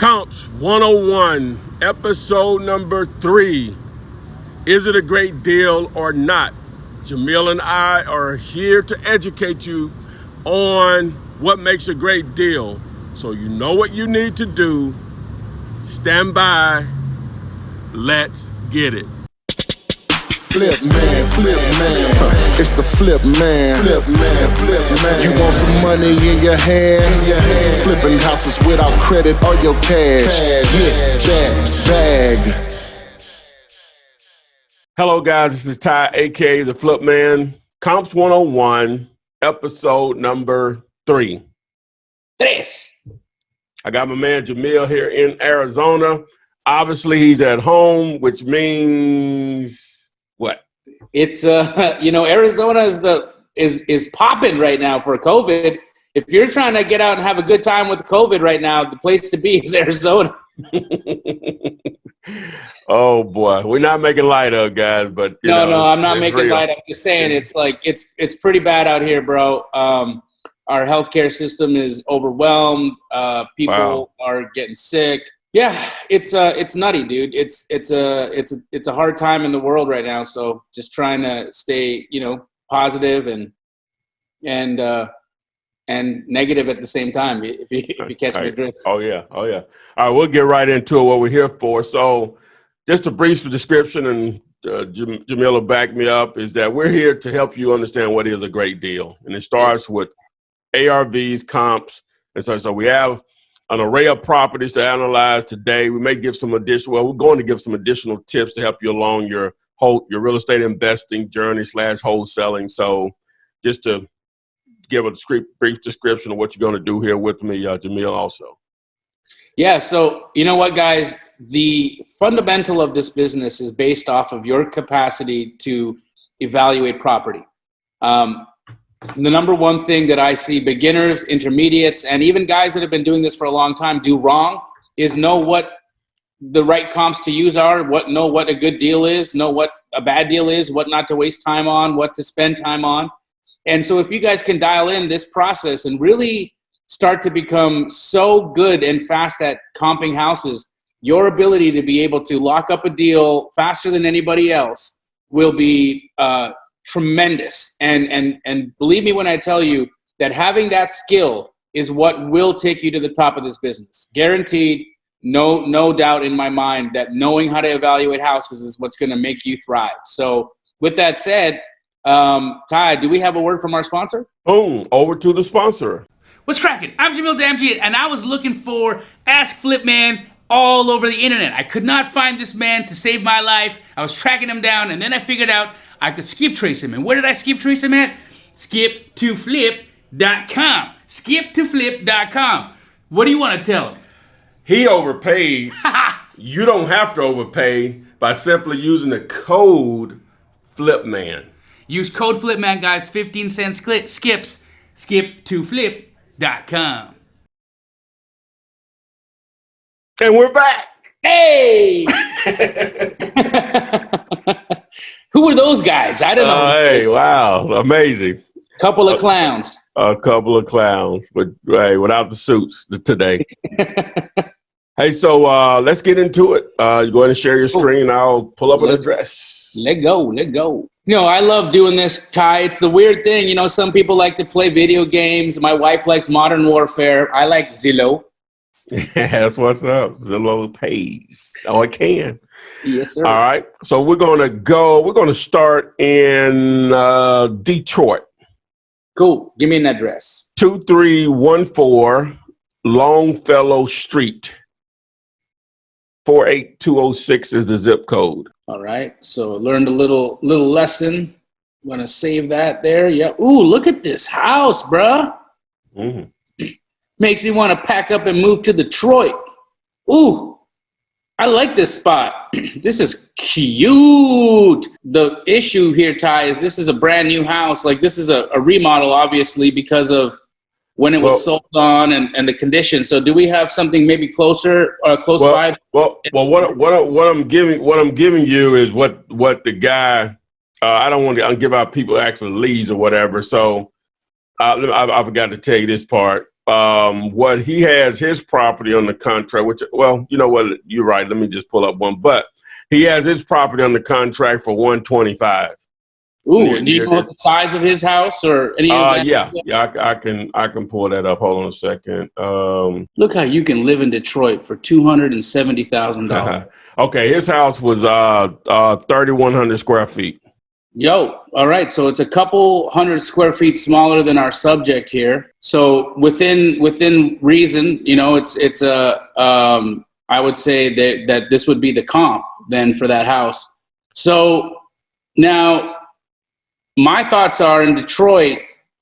Comps 101, episode number 3. Is it a great deal or not? Jamil and I are here to educate you on what makes a great deal. So you know what you need to do. Stand by. Let's get it. Flip man, it's the flip man. You want some money in your hand? Flipping houses without credit or your cash. Get that bag. Hello guys, this is Ty, aka the Flip Man. Comps 101, episode number 3. I got my man Jamil here in Arizona. Obviously he's at home, which means what? It's Arizona is popping right now for COVID. If you're trying to get out and have a good time with COVID right now, the place to be is Arizona. Oh boy, we're not making light of guys, but no, I'm not making light. I'm just saying it's pretty bad out here, bro. Our healthcare system is overwhelmed. People are getting sick. Yeah, it's nutty, dude. It's a hard time in the world right now. So just trying to stay, positive and negative at the same time. If you catch my drift. Oh yeah. All right, we'll get right into it. What we're here for. So, just a brief description, and Jamil will back me up. Is that we're here to help you understand what is a great deal, and it starts with ARV'S, comps, and so we have an array of properties to analyze today. We may give some we're going to give some additional tips to help you along your real estate investing journey / wholesaling. So just to give a brief description of what you're going to do here with me, Jamil, also. Yeah, so you know what, guys? The fundamental of this business is based off of your capacity to evaluate property. The number one thing that I see beginners, intermediates, and even guys that have been doing this for a long time do wrong is know what the right comps to use are, know what a good deal is, know what a bad deal is, what not to waste time on, what to spend time on. And so if you guys can dial in this process and really start to become so good and fast at comping houses, your ability to be able to lock up a deal faster than anybody else will be tremendous. And believe me when I tell you that having that skill is what will take you to the top of this business. Guaranteed, no doubt in my mind that knowing how to evaluate houses is what's going to make you thrive. So with that said, Ty, do we have a word from our sponsor? Boom, over to the sponsor. What's cracking? I'm Jamil Damji, and I was looking for Ask Flip Man all over the internet. I could not find this man to save my life. I was tracking him down, and then I figured out I could skip trace him. And where did I skip trace him at? Skip2flip.com. Skip2flip.com. What do you want to tell him? He overpaid. You don't have to overpay by simply using the code FLIPMAN. Use code FLIPMAN, guys. 15 cent skips. Skip2flip.com. And we're back. Hey! Who were those guys? I don't know. Hey, wow. Amazing. Couple of clowns. A couple of clowns, but hey, without the suits today. Hey, so let's get into it. You go ahead and share your screen. I'll pull up an address. Let go. I love doing this, Ty. It's the weird thing. Some people like to play video games. My wife likes Modern Warfare. I like Zillow. That's what's up. Zillow pays. Oh, it can. Yes, sir. All right. So we're going to start in Detroit. Cool. Give me an address. 2314 Longfellow Street. 48206 is the zip code. All right. So learned a little lesson. I'm going to save that there. Yeah. Ooh, look at this house, bruh. Mm-hmm. Makes me want to pack up and move to Detroit. Ooh, I like this spot. This is cute. The issue here, Ty, is this is a brand new house. Like, this is a remodel, obviously, because of when it was sold on and the condition. So do we have something maybe close by? What I'm giving you is what the guy, I don't want to give out people actual leads or whatever. So I forgot to tell you this part. what he has his property on the contract, which, well, you know what, you're right. Let me just pull up one. But he has his property on the contract for 125. Ooh, do you know what the size of his house or any of that? Yeah, I can pull that up. Hold on a second. Look how you can live in Detroit for $270,000. Okay, his house was 3,100 square feet. Yo, all right. So it's a couple hundred square feet smaller than our subject here. So within reason, you know, it's I would say that this would be the comp then for that house. So now my thoughts are in Detroit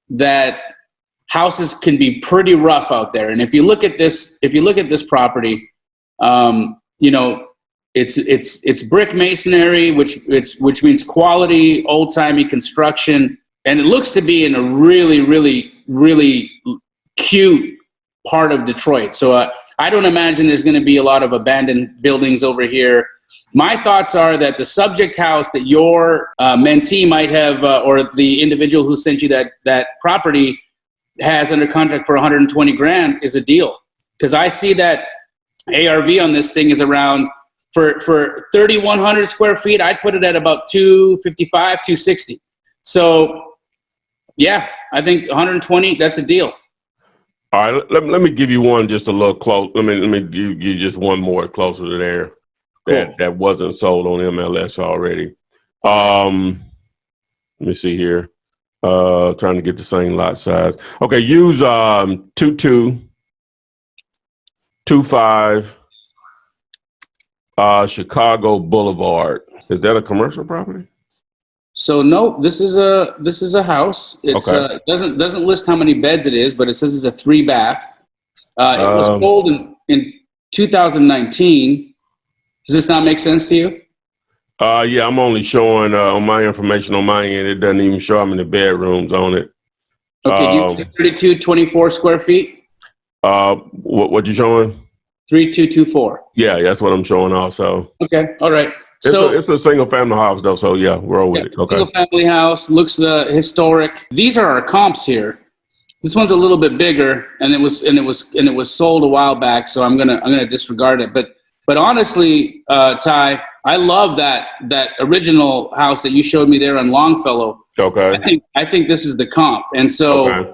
that houses can be pretty rough out there. And if you look at this property, you know, it's brick masonry, which means quality, old-timey construction, and it looks to be in a really, really, really cute part of Detroit. So I don't imagine there's going to be a lot of abandoned buildings over here. My thoughts are that the subject house that your mentee might have, or the individual who sent you that property has under contract for 120 grand is a deal, because I see that ARV on this thing is around. For 3,100 square feet, I'd put it at about 255, 260. So, yeah, I think 120, that's a deal. All right, let me give you one just a little close. Let me give you just one more closer to there that wasn't sold on MLS already. Let me see here. Trying to get the same lot size. Okay, use 2225. Chicago Boulevard. Is that a commercial property? So no, this is a house. It's Okay. Doesn't list how many beds it is, but it says it's a 3-bath. It was sold in 2019. Does this not make sense to you? Yeah, I'm only showing on my information on my end. It doesn't even show how many bedrooms on it. Okay, do you 3224 square feet? What you showing? 3224. Yeah, that's what I'm showing also. Okay, all right. It's a single family house though, so yeah, roll with it. Okay. Single family house, looks historic. These are our comps here. This one's a little bit bigger, and it was sold a while back, so I'm gonna disregard it. But honestly, Ty, I love that original house that you showed me there on Longfellow. Okay. I think this is the comp, and so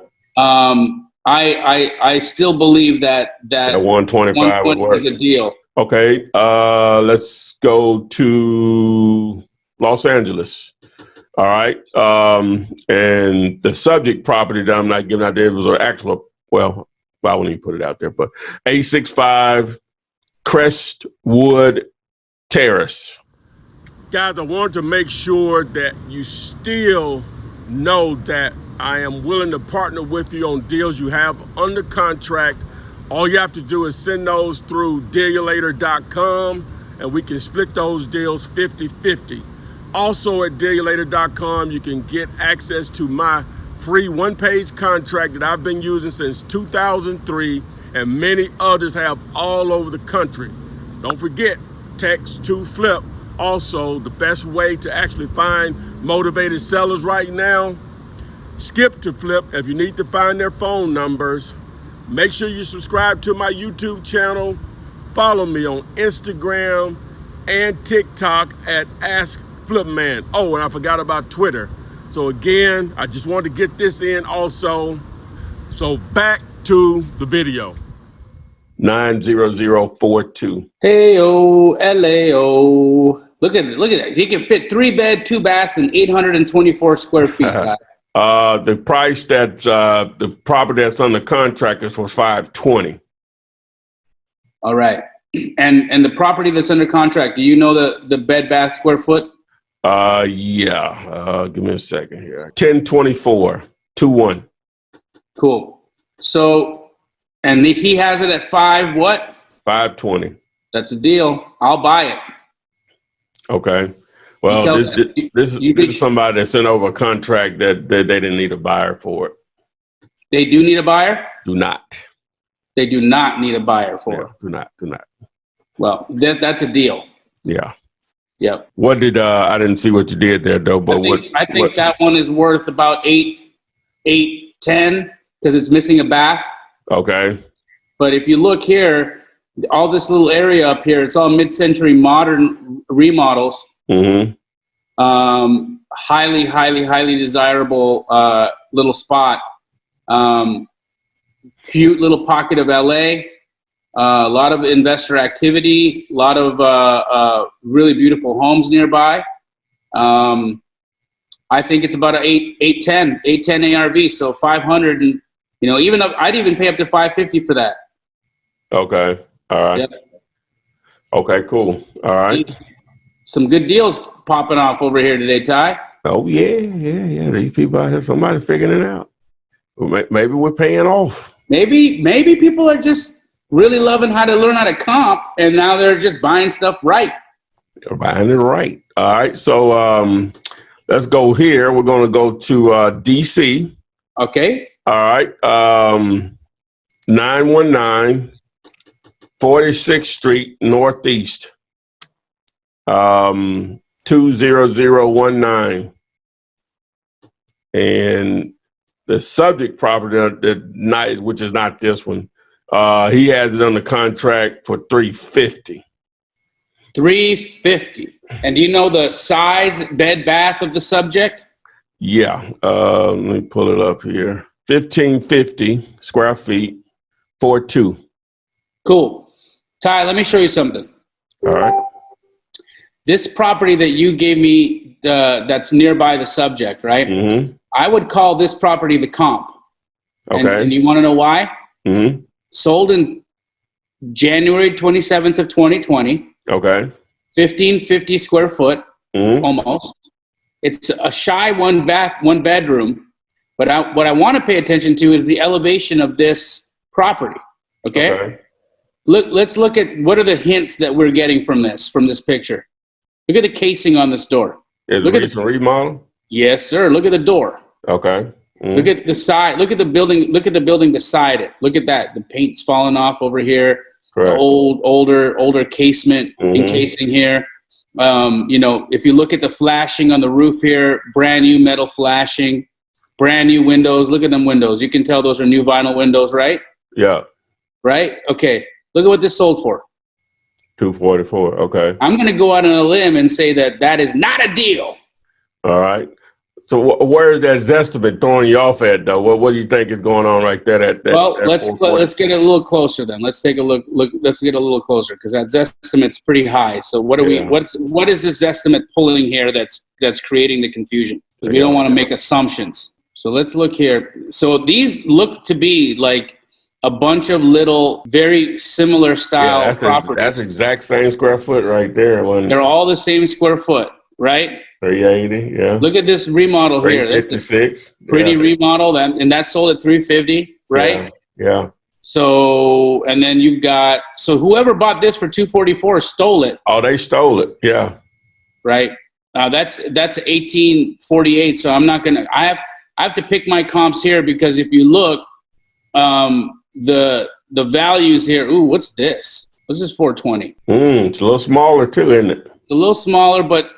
I still believe that 125 would work. is a deal. Okay. Let's go to Los Angeles. All right. And the subject property that I'm not giving out there was an actual, well, I won't even put it out there, but 865 Crestwood Terrace. Guys, I wanted to make sure that you still know that I am willing to partner with you on deals you have under contract. All you have to do is send those through dealulator.com and we can split those deals 50-50. Also at dealulator.com, you can get access to my free one-page contract that I've been using since 2003 and many others have all over the country. Don't forget, text to flip. Also, the best way to actually find motivated sellers right now, skip to flip if you need to find their phone numbers. Make sure you subscribe to my YouTube channel. Follow me on Instagram and TikTok at Ask Flipman. Oh, and I forgot about Twitter. So again, I just wanted to get this in also. So back to the video. 90042. Hey-o, L-A-O. Look at that. He can fit 3-bed, 2 baths, and 824 square feet. The price that the property that's under contract is for $520. All right. And the property that's under contract, do you know the bed bath square foot? Yeah. Give me a second here. 1024. 21. Cool. So, and he has it at 5 what? 520. That's a deal. I'll buy it. Okay. Well, this is somebody that sent over a contract that they didn't need a buyer for it. They do need a buyer? Do not. They do not need a buyer for it. Do not. Well, that's a deal. Yeah. Yep. What did I didn't see what you did there though, but I think that one is worth about 810 because it's missing a bath. Okay. But if you look here, all this little area up here, it's all mid-century modern remodels. Mm-hmm. Highly, highly, highly desirable little spot. Cute little pocket of LA. A lot of investor activity. A lot of really beautiful homes nearby. I think it's about an 810 ARV. So 500, and even up, I'd even pay up to 550 for that. Okay. All right. Yep. Okay, cool. All right. Some good deals popping off over here today, Ty. Oh, yeah. These people out here, somebody figuring it out. Well, maybe we're paying off. Maybe people are just really loving how to learn how to comp, and now they're just buying stuff right. They're buying it right. All right. So let's go here. We're going to go to DC. Okay. All right. 919 46th Street Northeast. 20019. And the subject property, which is not this one, he has it under contract for $350. $350. And do you know the size, bed, bath of the subject? Yeah. Let me pull it up here. 1550 square feet, 4.2. Cool. Ty, let me show you something. All right. This property that you gave me, that's nearby the subject, right? Mm-hmm. I would call this property the comp. Okay. And you want to know why? Mm-hmm. Sold in January 27th of 2020. Okay. 1550 square foot, Mm-hmm. almost. It's a shy one bedroom. But what I want to pay attention to is the elevation of this property. Okay. Let's look at what are the hints that we're getting from this picture. Look at the casing on this door. Is it recent remodel? Yes, sir. Look at the door. Okay. Mm-hmm. Look at the side. Look at the building. Look at the building beside it. Look at that. The paint's falling off over here. Correct. The older casement encasing here. If you look at the flashing on the roof here, brand new metal flashing, brand new windows. Look at them windows. You can tell those are new vinyl windows, right? Yeah. Right? Okay. Look at what this sold for. $244. Okay. I'm going to go out on a limb and say that is not a deal. All right. So where is that Zestimate throwing you off at, though? What do you think is going on right there? Let's get a little closer then. Let's take a look. Let's get a little closer because that Zestimate's pretty high. So what is this Zestimate pulling here that's creating the confusion? Because we don't want to make assumptions. So let's look here. So these look to be like a bunch of little, very similar style properties. That's exact same square foot right there. They're all the same square foot, right? 380, yeah. Look at this remodel here. 356. Pretty remodel, and that sold at 350, right? Yeah. So, and then you've got, whoever bought this for 244 stole it. Oh, they stole it. Yeah. Right. That's 1848. So I'm not gonna. I have to pick my comps here because if you look, the values here. Ooh, what's this? What's this 420? It's a little smaller too, isn't it? It's a little smaller, but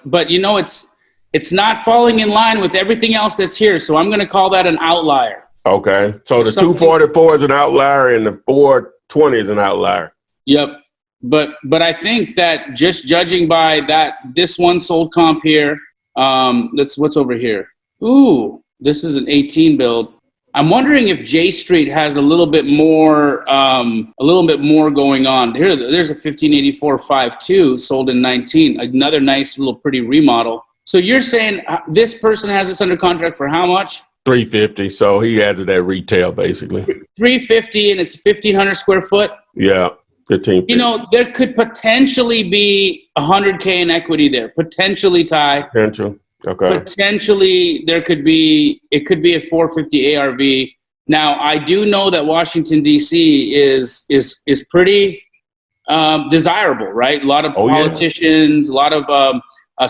it's not falling in line with everything else that's here. So I'm going to call that an outlier. Okay. So the 244 is an outlier and the 420 is an outlier. Yep. But I think that just judging by this one sold comp here, what's over here. Ooh, this is an 18 build. I'm wondering if J Street has a little bit more going on. There's a 1584 5.2 sold in 19. Another nice little pretty remodel. So you're saying this person has this under contract for how much? $350. So he has it at retail basically. $350 and it's 1,500 square foot. Yeah, 15. There could potentially be $100K in equity there. Potentially, Ty. Potential. Okay. Potentially, it could be a 450 ARV. Now, I do know that Washington D.C. is pretty desirable, right? A lot of politicians, a lot of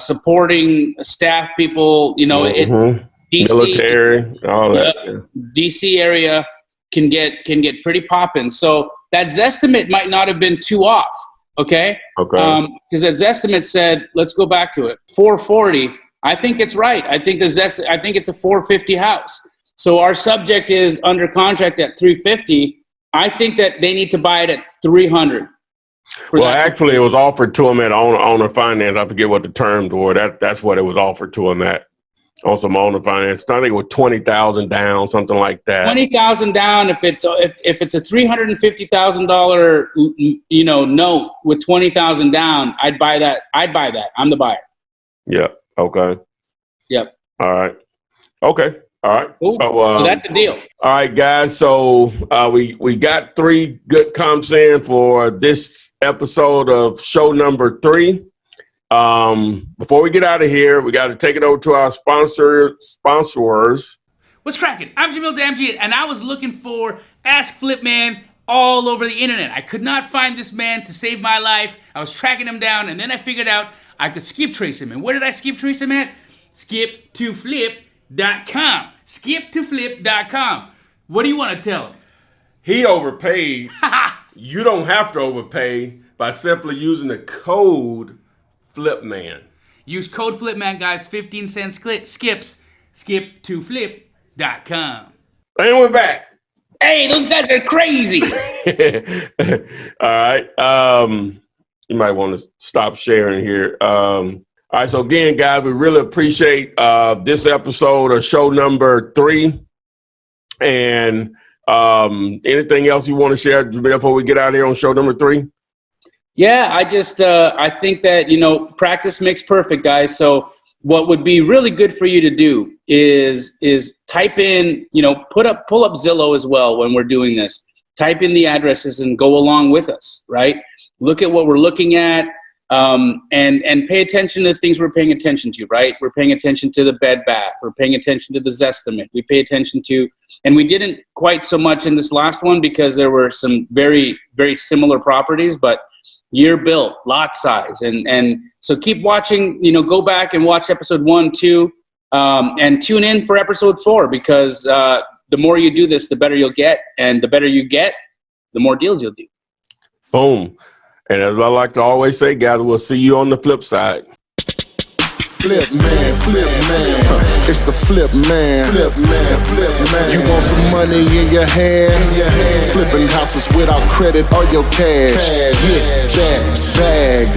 supporting staff people. DC, military, all that. DC area can get pretty popping. So that Zestimate might not have been too off. Okay. Okay. Because that Zestimate said, let's go back to it, 440. I think it's right. I think it's a 450 house. So our subject is under contract at 350. I think that they need to buy it at 300. Well, actually, it was offered to him at owner finance. I forget what the terms were. That's what it was offered to him at on some owner finance. I think it was 20,000 down, something like that. 20,000 down. If it's a $350,000 note with 20,000 down, I'd buy that. I'm the buyer. Yep. Okay. Yep. All right. Okay. All right. Cool. So that's the deal. All right, guys. So we got 3 good comps in for this episode of show number 3. Before we get out of here, we got to take it over to our sponsors. What's cracking? I'm Jamil Damji, and I was looking for Ask Flip Man all over the internet. I could not find this man to save my life. I was tracking him down, and then I figured out I could skip trace him. And where did I skip trace him at? Skip2flip.com. Skip2flip.com. What do you want to tell him? He overpaid. You don't have to overpay by simply using the code FLIPMAN. Use code FLIPMAN, guys. 15 cent skips. Skip2flip.com. And we're back. Hey, those guys are crazy. All right. You might want to stop sharing here. All right. So again, guys, we really appreciate this episode of show number 3. And anything else you want to share before we get out of here on show number 3? Yeah, I think that, practice makes perfect, guys. So what would be really good for you to do is type in, pull up Zillow as well when we're doing this. Type in the addresses and go along with us, right? Look at what we're looking at, and pay attention to the things we're paying attention to, right? We're paying attention to the Bed Bath. We're paying attention to the Zestimate. We pay attention to, and we didn't quite so much in this last one because there were some very, very similar properties, but year built, lot size, and so keep watching. Go back and watch episode 1, 2, and tune in for episode 4 because the more you do this, the better you'll get, and the better you get, the more deals you'll do. Boom. And as I like to always say, guys, we'll see you on the flip side. Flip man, it's the flip man. You want some money in your hand? Flipping houses without credit or your cash. Get that bag.